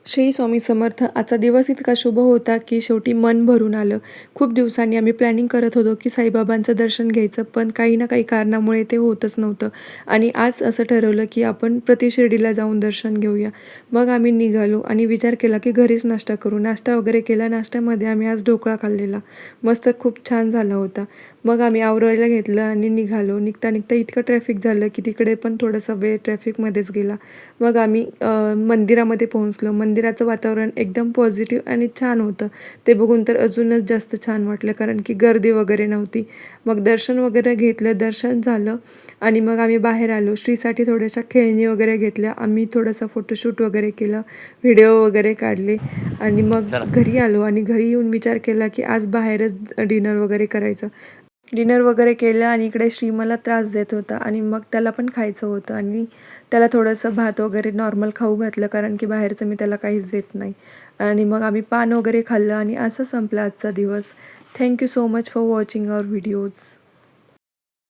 श्री स्वामी समर्थ. आजचा दिवस इतका शुभ होता की शेवटी मन भरून आलं. खूप दिवसांनी आम्ही प्लॅनिंग करत होतो की साईबाबांचं दर्शन घ्यायचं, पण काही ना काही कारणामुळे ते होतच नव्हतं. आणि आज असं ठरवलं की आपण प्रति शिर्डीला जाऊन दर्शन घेऊया. मग आम्ही निघालो आणि विचार केला की घरीच नाश्ता करू. नाश्ता वगैरे केला. नाश्त्यामध्ये आम्ही आज ढोकळा खाल्लेला. मस्त खूप छान झाला होता. मग आम्ही आवरायला घेतलं आणि निघालो. निघता निघता इतकं ट्रॅफिक झालं की तिकडे पण थोडासा वेळ ट्रॅफिकमध्येच गेला. मग आम्ही मंदिरामध्ये पोहोचलो. मंदिराचं वातावरण एकदम पॉझिटिव्ह आणि छान होतं. ते बघून तर अजूनच जास्त छान वाटलं, कारण की गर्दी वगैरे नव्हती. मग दर्शन वगैरे घेतलं, दर्शन झालं आणि मग आम्ही बाहेर आलो. श्रीसाठी थोड्याशा खेळणी वगैरे घेतल्या. आम्ही थोडंसं फोटोशूट वगैरे केलं, व्हिडिओ वगैरे काढले आणि मग घरी आलो आणि घरी येऊन विचार केला की आज बाहेरच डिनर वगैरे करायचं. डिनर वगैरे केलं आणि इकडे श्री मला त्रास देत होता आणि मग त्याला पण खायचं होतं आणि त्याला थोडंसं भात वगैरे नॉर्मल खाऊ घातलं, कारण की बाहेरचं मी त्याला काहीच देत नाही. आणि मग आम्ही पान वगैरे खाल्लं आणि असं संपला आजचा दिवस. Thank you so much for watching our videos.